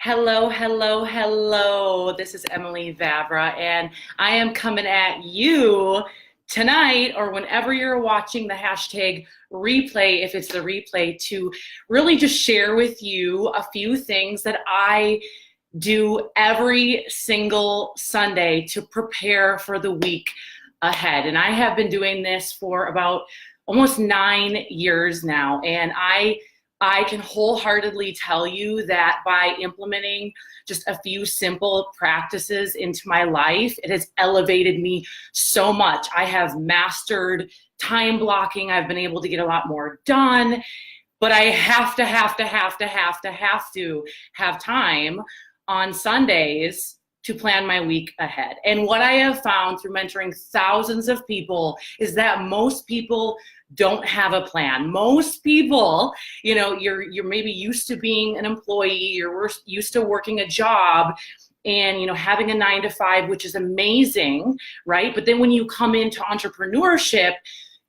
Hello, hello, hello. This is Emily Vavra, and I am coming at you tonight or whenever you're watching the hashtag replay, if it's the replay, to really just share with you a few things that I do every single Sunday to prepare for the week ahead. And I have been doing this for about almost 9 years now, and I can wholeheartedly tell you that by implementing just a few simple practices into my life, it has elevated me so much. I have mastered time blocking. I've been able to get a lot more done, but I have to have time on Sundays to plan my week ahead. And what I have found through mentoring thousands of people is that most people don't have a plan. Most people, you're maybe used to being an employee, you're used to working a job and having a 9 to 5, which is amazing, right? But then when you come into entrepreneurship,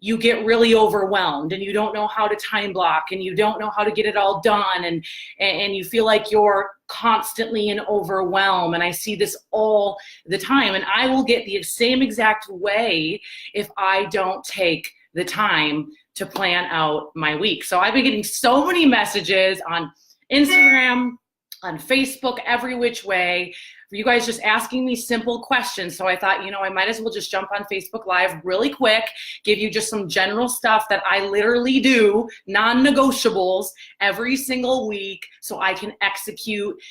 you get really overwhelmed and you don't know how to time block and you don't know how to get it all done, and you feel like you're constantly in overwhelm. And I see this all the time, and I will get the same exact way if I don't take the time to plan out my week. So I've been getting so many messages on Instagram, on Facebook, every which way, for you guys just asking me simple questions. So I thought, I might as well just jump on Facebook Live really quick, give you just some general stuff that I literally do, non-negotiables, every single week, so I can execute,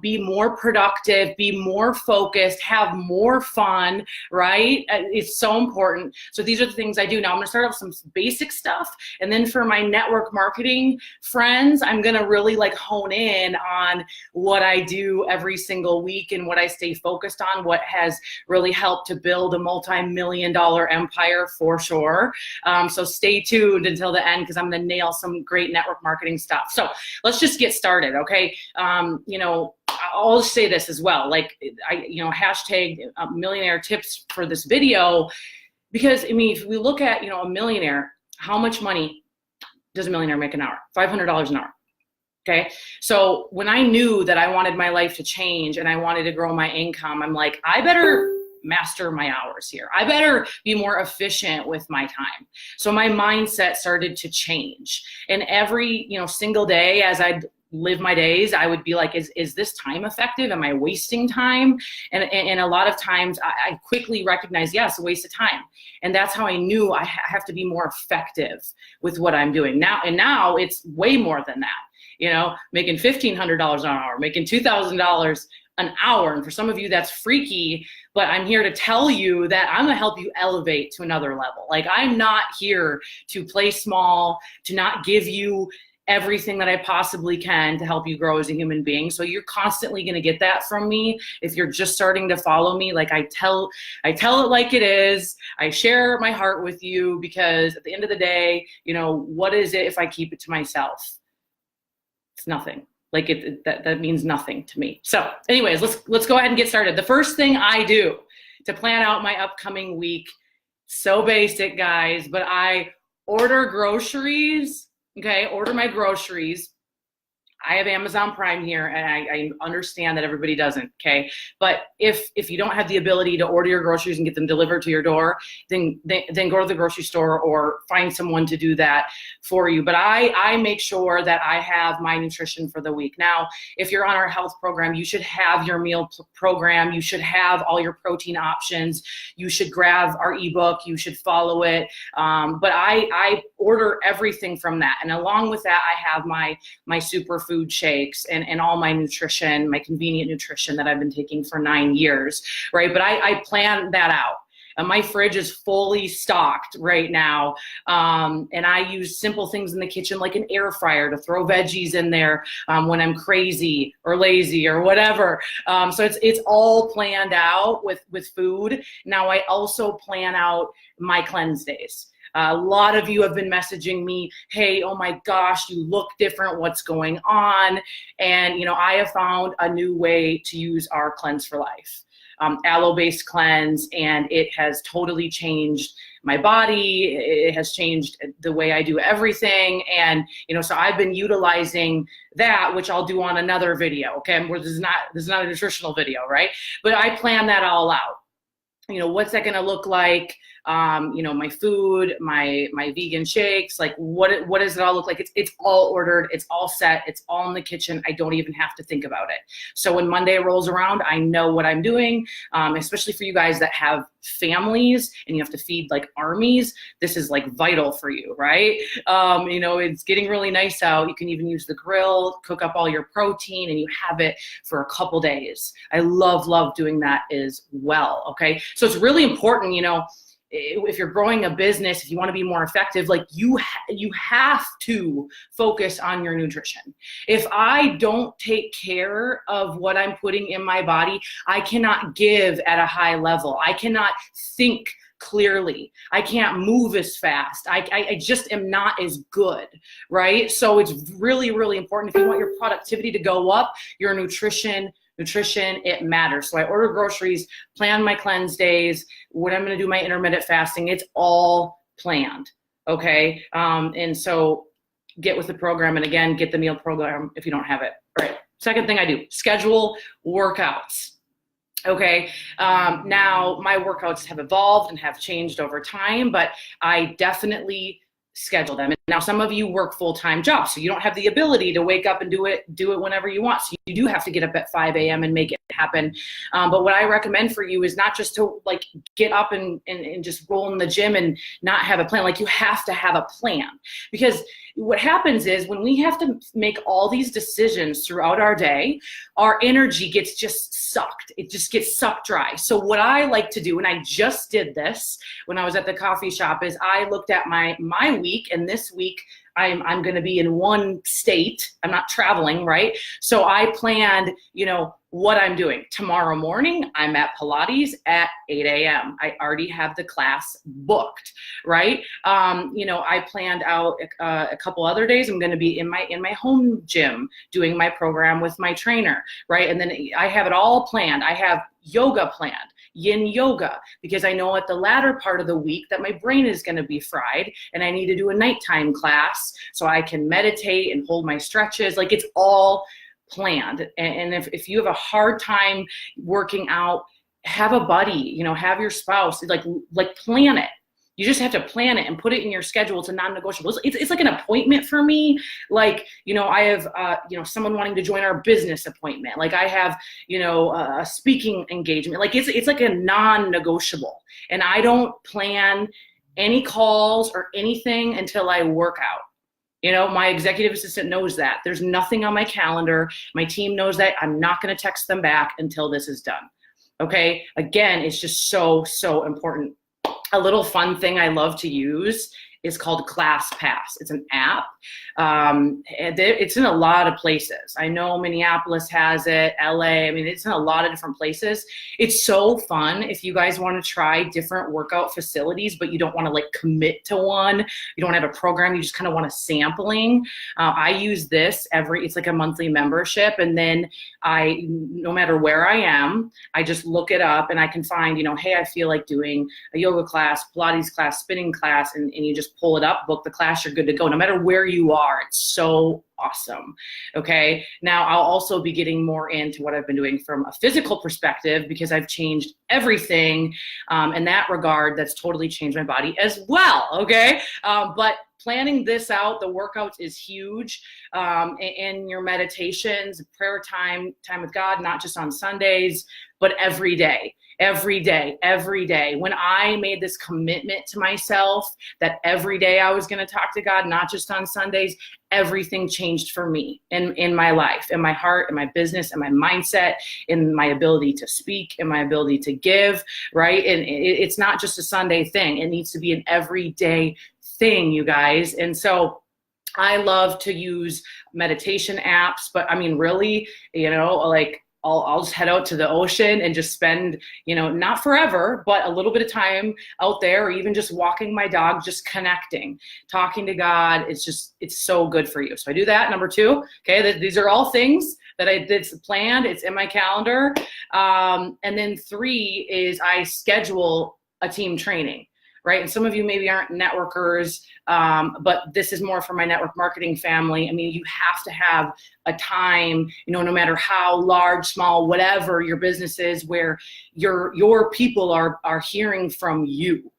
be more productive, be more focused, have more fun, right? It's so important. So these are the things I do. Now I'm gonna start off some basic stuff, and then for my network marketing friends, I'm gonna really hone in on what I do every single week and what I stay focused on, what has really helped to build a multi-million-dollar empire for sure. So stay tuned until the end, because I'm going to nail some great network marketing stuff. So let's just get started, okay? I'll say this as well, hashtag millionaire tips for this video, because if we look at a millionaire, how much money does a millionaire make an hour? $500 an hour. Okay, so when I knew that I wanted my life to change and I wanted to grow my income, I'm like, I better master my hours here. I better be more efficient with my time. So my mindset started to change. And every single day as I'd live my days, I would be like, is this time effective? Am I wasting time? And a lot of times I quickly recognized, yes, a waste of time. And that's how I knew I have to be more effective with what I'm doing now. And now it's way more than that. Making $1,500 an hour, making $2,000 an hour. And for some of you, that's freaky, but I'm here to tell you that I'm gonna help you elevate to another level. I'm not here to play small, to not give you everything that I possibly can to help you grow as a human being. So you're constantly going to get that from me. If you're just starting to follow me, I tell it like it is. I share my heart with you, because at the end of the day, what is it if I keep it to myself? It's nothing. That means nothing to me. So anyways, let's go ahead and get started. The first thing I do to plan out my upcoming week, so basic, guys, but I order groceries. Okay, order my groceries. I have Amazon Prime here, and I understand that everybody doesn't, okay? But if you don't have the ability to order your groceries and get them delivered to your door, then go to the grocery store or find someone to do that for you. But I make sure that I have my nutrition for the week. Now, if you're on our health program, you should have your meal program. You should have all your protein options. You should grab our ebook. You should follow it. But I order everything from that. And along with that, I have my superfood shakes and all my nutrition, my convenient nutrition that I've been taking for 9 years, right? But I plan that out. My fridge is fully stocked right now. And I use simple things in the kitchen, like an air fryer, to throw veggies in there when I'm crazy or lazy or whatever. So it's all planned out with food. Now I also plan out my cleanse days. A lot of you have been messaging me, hey, oh my gosh, you look different, what's going on? And I have found a new way to use our Cleanse for Life. aloe-based cleanse, and it has totally changed my body. It has changed the way I do everything. And, so I've been utilizing that, which I'll do on another video. Okay. This is not a nutritional video, right? But I plan that all out. What's that going to look like? My food, my vegan shakes, like what does it all look like? It's all ordered. It's all set. It's all in the kitchen. I don't even have to think about it. So when Monday rolls around, I know what I'm doing, especially for you guys that have families and you have to feed like armies. This is like vital for you, right? It's getting really nice out. You can even use the grill, cook up all your protein, and you have it for a couple days. I love doing that as well. Okay. So it's really important, if you're growing a business, if you want to be more effective, like you have to focus on your nutrition. If I don't take care of what I'm putting in my body, I cannot give at a high level. I cannot think clearly. I can't move as fast. I just am not as good, right? So it's really, really important. If you want your productivity to go up, your nutrition, it matters. So I order groceries, plan my cleanse days, when I'm going to do my intermittent fasting, it's all planned. Okay. And so get with the program, and again, get the meal program if you don't have it. All right. Second thing I do, schedule workouts. Okay. Now my workouts have evolved and have changed over time, but I definitely schedule them. And now some of you work full-time jobs, so you don't have the ability to wake up and do it whenever you want. So you do have to get up at 5 a.m. and make it happen. But what I recommend for you is not just to like get up and just roll in the gym and not have a plan. Like you have to have a plan, because what happens is when we have to make all these decisions throughout our day, our energy gets just sucked. It just gets sucked dry. So what I like to do, and I just did this when I was at the coffee shop, is I looked at my week, and this week I'm going to be in one state. I'm not traveling, right? So I planned, what I'm doing. Tomorrow morning, I'm at Pilates at 8 a.m. I already have the class booked, right? I planned out a couple other days. I'm going to be in my home gym doing my program with my trainer, right? And then I have it all planned. I have yoga planned, yin yoga, because I know at the latter part of the week that my brain is going to be fried and I need to do a nighttime class so I can meditate and hold my stretches. Like it's all planned. And if you have a hard time working out, have a buddy, have your spouse, like plan it. You just have to plan it and put it in your schedule. It's a non-negotiable. It's like an appointment for me. Like, I have, someone wanting to join our business appointment. Like I have, a speaking engagement. Like it's like a non-negotiable. And I don't plan any calls or anything until I work out. My executive assistant knows that. There's nothing on my calendar. My team knows that. I'm not going to text them back until this is done. Okay. Again, it's just so, so important. A little fun thing I love to use is called ClassPass. It's an app. And it's in a lot of places. I know Minneapolis has it, LA. I mean, it's in a lot of different places. It's so fun if you guys want to try different workout facilities, but you don't want to like commit to one. You don't have a program. You just kind of want a sampling. I use this it's like a monthly membership. And then no matter where I am, I just look it up and I can find, hey, I feel like doing a yoga class, Pilates class, spinning class, and you just pull it up, book the class, you're good to go. No matter where you are, it's so awesome. Okay. Now I'll also be getting more into what I've been doing from a physical perspective, because I've changed everything in that regard. That's totally changed my body as well. Okay. But planning this out, the workouts is huge. And your meditations, prayer time with God, not just on Sundays, but every day. When I made this commitment to myself that every day I was going to talk to God, not just on Sundays, everything changed for me in my life, in my heart, in my business, in my mindset, in my ability to speak, in my ability to give, right? And it's not just a Sunday thing. It needs to be an everyday thing, you guys. And so I love to use meditation apps, but I mean, really, like I'll just head out to the ocean and just spend, not forever, but a little bit of time out there, or even just walking my dog, just connecting, talking to God. It's so good for you. So I do that. Number 2, okay, these are all things that it's planned, it's in my calendar. And then 3 is I schedule a team training, right? And some of you maybe aren't networkers, but this is more for my network marketing family. I mean, you have to have a time, no matter how large, small, whatever your business is, where your people are hearing from you.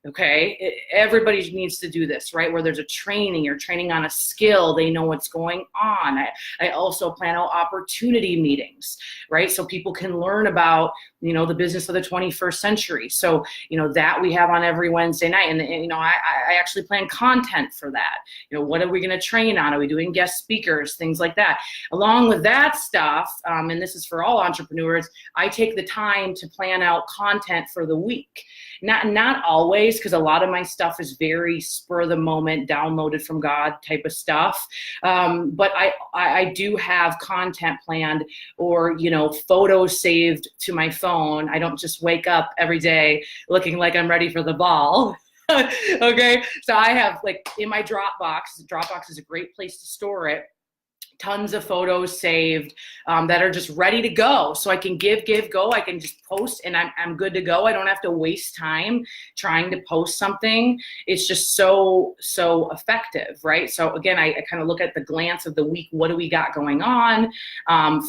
Okay, everybody needs to do this, right? Where there's a training, you're training on a skill, they know what's going on. I also plan out opportunity meetings, right? So people can learn about, the business of the 21st century. So, that we have on every Wednesday night. And I actually plan content for that. What are we going to train on? Are we doing guest speakers, things like that? Along with that stuff, and this is for all entrepreneurs, I take the time to plan out content for the week. Not always, because a lot of my stuff is very spur of the moment, downloaded from God type of stuff. But I do have content planned, or, photos saved to my phone. I don't just wake up every day looking like I'm ready for the ball. Okay. So I have, like, in my Dropbox is a great place to store it. Tons of photos saved that are just ready to go. So I can go. I can just post and I'm good to go. I don't have to waste time trying to post something. It's just so effective, right? So again, I kind of look at the glance of the week. What do we got going on?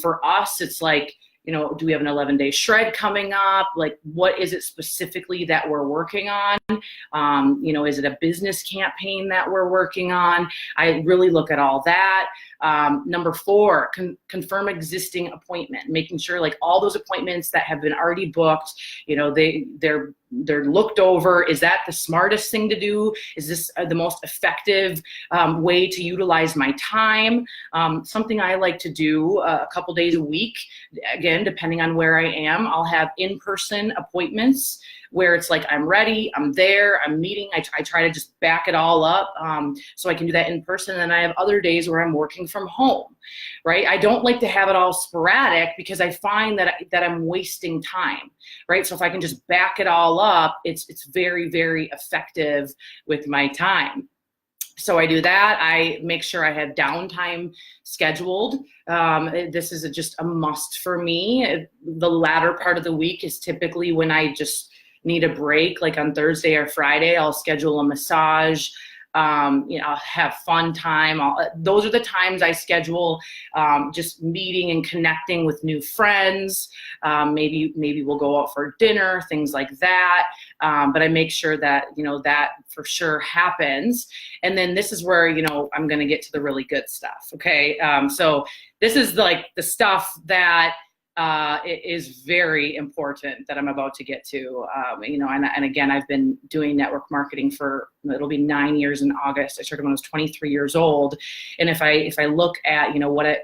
For us, it's like, do we have an 11-day shred coming up? Like, what is it specifically that we're working on? Is it a business campaign that we're working on? I really look at all that. Number 4, confirm existing appointment, making sure, like, all those appointments that have been already booked, they're looked over. Is that the smartest thing to do? Is this the most effective way to utilize my time? Something I like to do a couple days a week, again, depending on where I am, I'll have in-person appointments where it's like, I'm ready, I'm there, I'm meeting. I try to just back it all up so I can do that in person. And I have other days where I'm working from home, right? I don't like to have it all sporadic because I find that I'm wasting time, right? So if I can just back it all up, it's very, very effective with my time. So I do that. I make sure I have downtime scheduled. This is just a must for me. The latter part of the week is typically when I just need a break. Like on Thursday or Friday, I'll schedule a massage. I'll have fun time. Those are the times I schedule just meeting and connecting with new friends. Maybe we'll go out for dinner, things like that. But I make sure that, that for sure happens. And then this is where, I'm going to get to the really good stuff. Okay. So this is like the stuff that it is very important that I'm about to get to, and again, I've been doing network marketing for, it'll be 9 years in August. I started when I was 23 years old. And if I look at,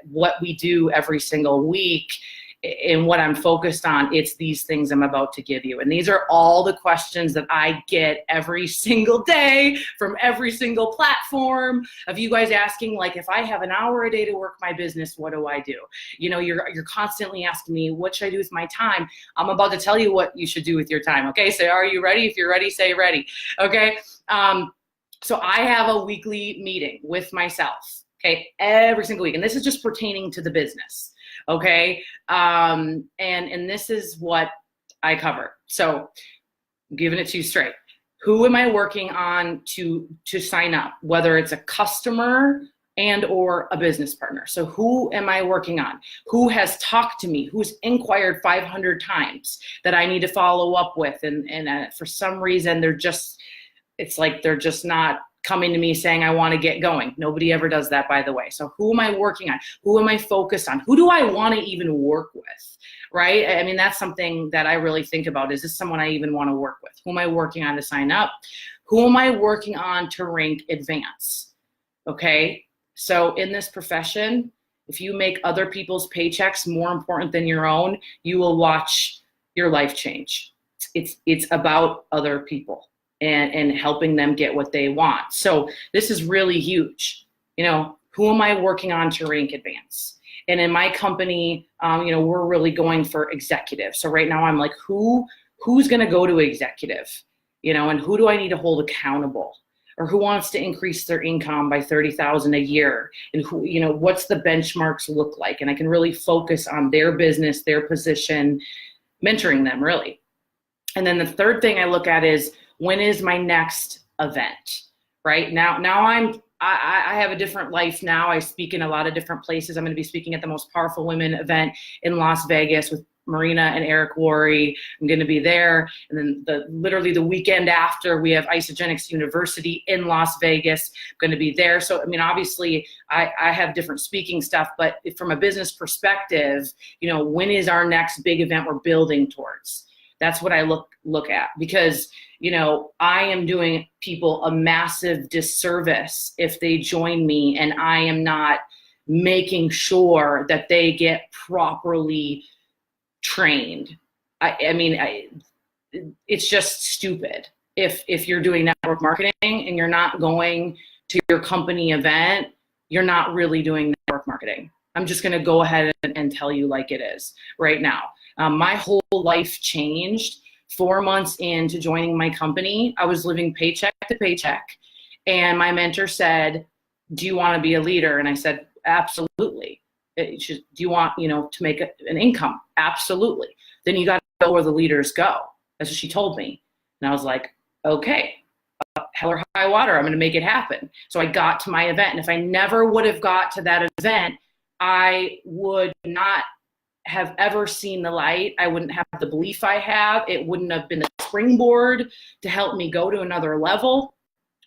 what we do every single week and what I'm focused on, it's these things I'm about to give you. And these are all the questions that I get every single day from every single platform of you guys asking, like, if I have an hour a day to work my business, what do I do? You're constantly asking me, what should I do with my time? I'm about to tell you what you should do with your time. Okay. So are you ready? If you're ready, say ready. Okay. So I have a weekly meeting with myself. Okay. Every single week. And this is just pertaining to the business. Okay. And this is what I cover. So I'm giving it to you straight. Who am I working on to sign up, whether it's a customer and or a business partner? So who am I working on? Who has talked to me? Who's inquired 500 times that I need to follow up with? And for some reason, it's like they're just not coming to me saying, I want to get going. Nobody ever does that, by the way. So who am I working on? Who am I focused on? Who do I want to even work with, right? I mean, that's something that I really think about. Is this someone I even want to work with? Who am I working on to sign up? Who am I working on to rank advance? Okay. So in this profession, if you make other people's paychecks more important than your own, you will watch your life change. It's about other people and helping them get what they want. So this is really huge. Who am I working on to rank advance? And in my company, we're really going for executive. So right now I'm like, who's going to go to executive, and who do I need to hold accountable? or who wants to increase their income by 30,000 a year, and who, what's the benchmarks look like? And I can really focus on their business, their position, mentoring them really. And then the third thing I look at is, when is my next event? Right now I have a different life now. I speak in a lot of different places. I'm going to be speaking at the Most Powerful Women event in Las Vegas with Marina and Eric Worre. I'm going to be there. And then literally the weekend after, we have Isogenics University in Las Vegas. I'm going to be there. So, I mean, obviously I have different speaking stuff, but from a business perspective, when is our next big event we're building towards? That's what I look at, because, I am doing people a massive disservice if they join me and I am not making sure that they get properly trained. It's just stupid if you're doing network marketing and you're not going to your company event, you're not really doing network marketing. I'm just going to go ahead and tell you like it is right now. My whole life changed 4 months into joining my company. I was living paycheck to paycheck, and my mentor said, "Do you want to be a leader?" And I said, "Absolutely." Do you want, to make an income? Absolutely. Then you got to go where the leaders go. That's what she told me. And I was like, okay, hell or high water, I'm going to make it happen. So I got to my event. And if I never would have got to that event, I would not have ever seen the light. I wouldn't have the belief I have. It wouldn't have been a springboard to help me go to another level,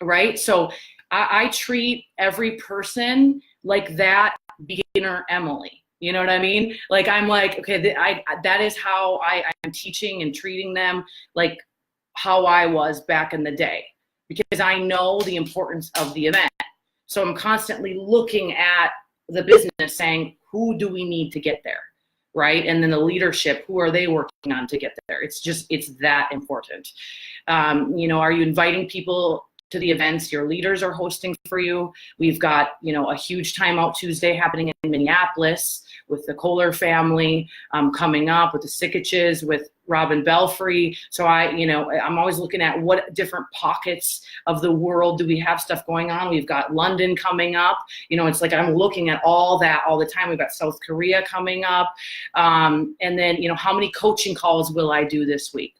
right? So I treat every person like that beginner Emily. You know what I mean? Like, I'm like, okay, that is how I'm teaching and treating them, like how I was back in the day, because I know the importance of the event. So I'm constantly looking at the business saying, who do we need to get there? Right? And then the leadership, who are they working on to get there? It's that important. Are you inviting people to the events your leaders are hosting for you? We've got, a huge Timeout Tuesday happening in Minneapolis with the Kohler family, coming up with the Sikiches, with Robin Belfry. So I'm always looking at what different pockets of the world do we have stuff going on. We've got London coming up. It's like I'm looking at all that all the time. We've got South Korea coming up. And then, how many coaching calls will I do this week?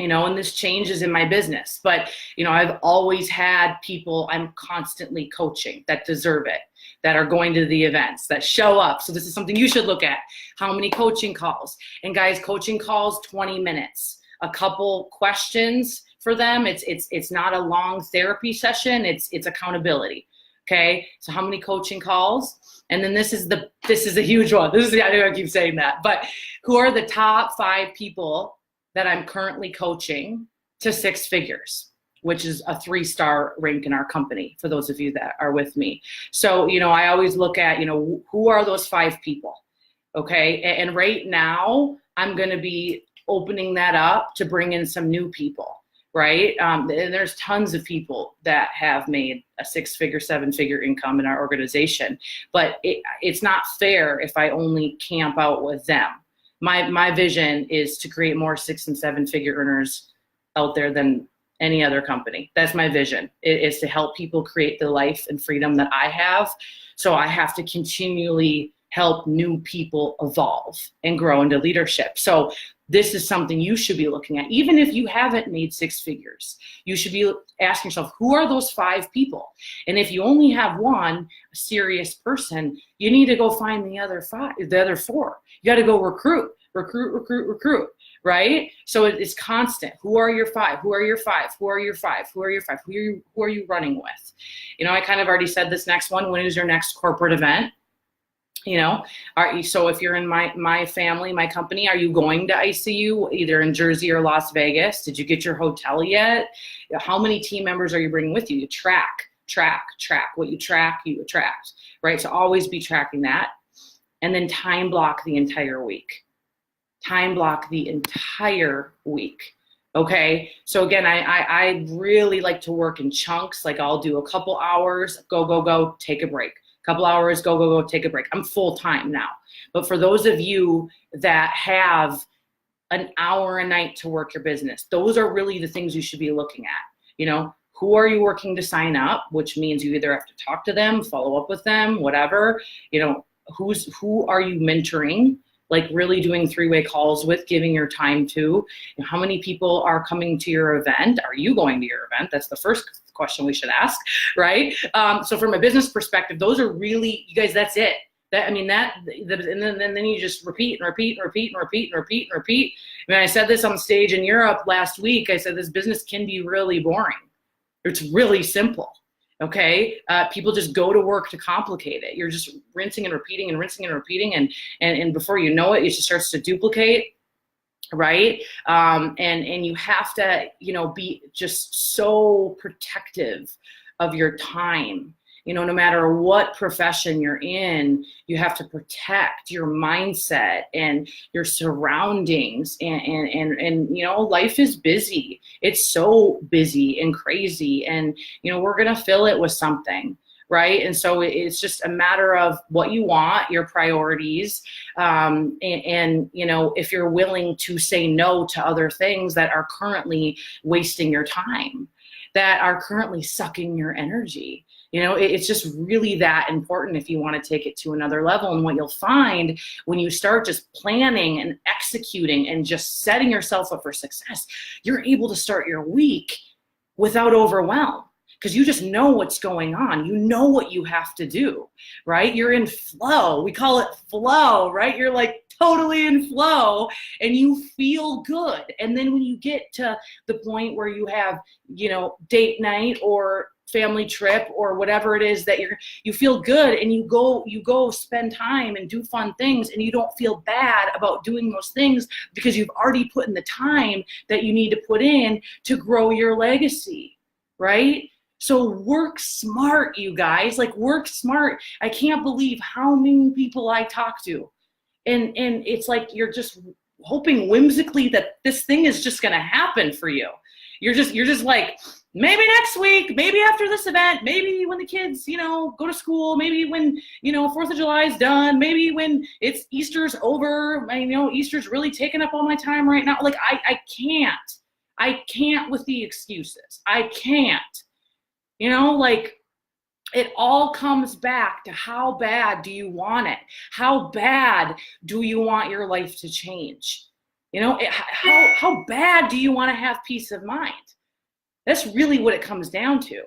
And this changes in my business, but, I've always had people I'm constantly coaching that deserve it, that are going to the events, that show up. So this is something you should look at. How many coaching calls? And guys, coaching calls, 20 minutes, a couple questions for them. It's not a long therapy session. It's accountability. Okay. So how many coaching calls? And then this is a huge one. I know I keep saying that, but who are the top 5 people that I'm currently coaching to 6 figures, which is a 3-star rank in our company, for those of you that are with me. So, I always look at, who are those 5 people? Okay. And right now I'm going to be opening that up to bring in some new people, right? And there's tons of people that have made a 6-figure, 7-figure income in our organization, but it's not fair if I only camp out with them. My vision is to create more 6- and 7-figure earners out there than any other company. That's my vision. It is to help people create the life and freedom that I have. So I have to continually help new people evolve and grow into leadership. So this is something you should be looking at. Even if you haven't made 6 figures, you should be asking yourself, who are those 5 people? And if you only have one, a serious person, you need to go find the other 4. You got to go recruit, right? So it's constant. Who are your 5? Who are your 5? Who are your 5? Who are your 5? Who are you running with? I kind of already said this next one. When is your next corporate event? So if you're in my family, my company, are you going to ICU either in Jersey or Las Vegas? Did you get your hotel yet? How many team members are you bringing with you? You track. What you track, you attract, right? So always be tracking that. And then time block the entire week. Okay. So again, I really like to work in chunks. Like I'll do a couple hours, go, take a break. Couple hours, go, take a break. I'm full time now. But for those of you that have an hour a night to work your business, those are really the things you should be looking at. who are you working to sign up, which means you either have to talk to them, follow up with them, whatever, who are you mentoring, like really doing 3-way calls with, giving your time to, how many people are coming to your event? Are you going to your event? That's the first question we should ask, right? So from a business perspective, those are really, you guys, that's it. And then you just repeat and repeat and repeat and repeat and repeat and repeat. I mean, I said this on stage in Europe last week. I said, this business can be really boring. It's really simple. Okay. People just go to work to complicate it. You're just rinsing and repeating and rinsing and repeating. And before you know it, it just starts to duplicate. Right. And you have to, be just so protective of your time. No matter what profession you're in, you have to protect your mindset and your surroundings. And life is busy. It's so busy and crazy. And, we're going to fill it with something. Right. And so it's just a matter of what you want, your priorities. And if you're willing to say no to other things that are currently wasting your time, that are currently sucking your energy. It's just really that important if you want to take it to another level. And what you'll find when you start just planning and executing and just setting yourself up for success, you're able to start your week without overwhelm, because you just know what's going on. You know what you have to do, right? You're in flow. We call it flow, right? You're like totally in flow and you feel good. And then when you get to the point where you have, date night or family trip or whatever it is that you feel good, and you go spend time and do fun things, and you don't feel bad about doing those things because you've already put in the time that you need to put in to grow your legacy, right? So work smart, you guys, work smart. I can't believe how many people I talk to. And it's like you're just hoping whimsically that this thing is just going to happen for you. You're just like, maybe next week, maybe after this event, maybe when the kids, go to school, maybe when, 4th of July is done, maybe when Easter's over, Easter's really taking up all my time right now. I can't with the excuses. I can't, it all comes back to how bad do you want it? How bad do you want your life to change? How bad do you want to have peace of mind? That's really what it comes down to,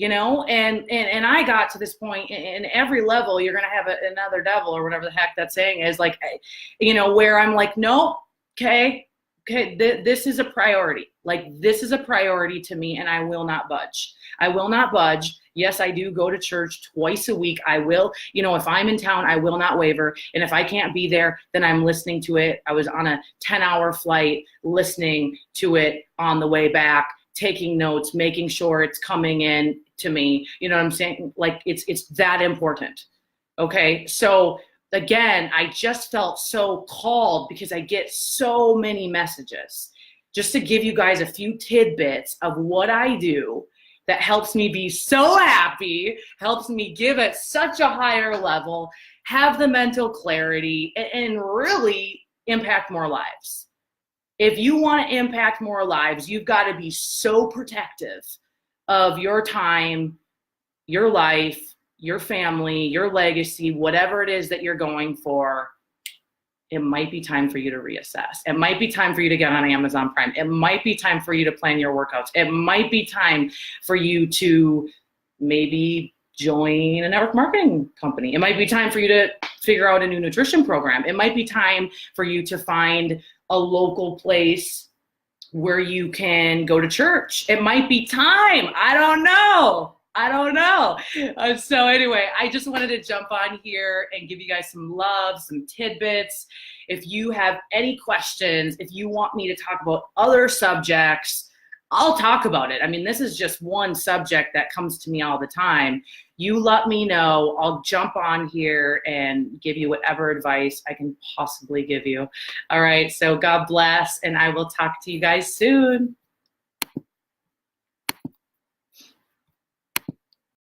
and I got to this point in every level. You're going to have another devil or whatever the heck that saying is, where I'm like, no, okay, this is a priority. This is a priority to me, and I will not budge. I will not budge. Yes, I do go to church twice a week. I will, if I'm in town, I will not waver. And if I can't be there, then I'm listening to it. I was on a 10-hour flight listening to it on the way back, taking notes, making sure it's coming in to me. You know what I'm saying? It's that important. Okay. So again, I just felt so called because I get so many messages. Just to give you guys a few tidbits of what I do that helps me be so happy, helps me give at such a higher level, have the mental clarity, and really impact more lives. If you want to impact more lives, you've got to be so protective of your time, your life, your family, your legacy, whatever it is that you're going for. It might be time for you to reassess. It might be time for you to get on Amazon Prime. It might be time for you to plan your workouts. It might be time for you to maybe join a network marketing company. It might be time for you to figure out a new nutrition program. It might be time for you to find a local place where you can go to church. It might be time. I don't know. So anyway, I just wanted to jump on here and give you guys some love, some tidbits. If you have any questions, if you want me to talk about other subjects, I'll talk about it. I mean, this is just one subject that comes to me all the time. You let me know. I'll jump on here and give you whatever advice I can possibly give you. All right. So God bless, and I will talk to you guys soon.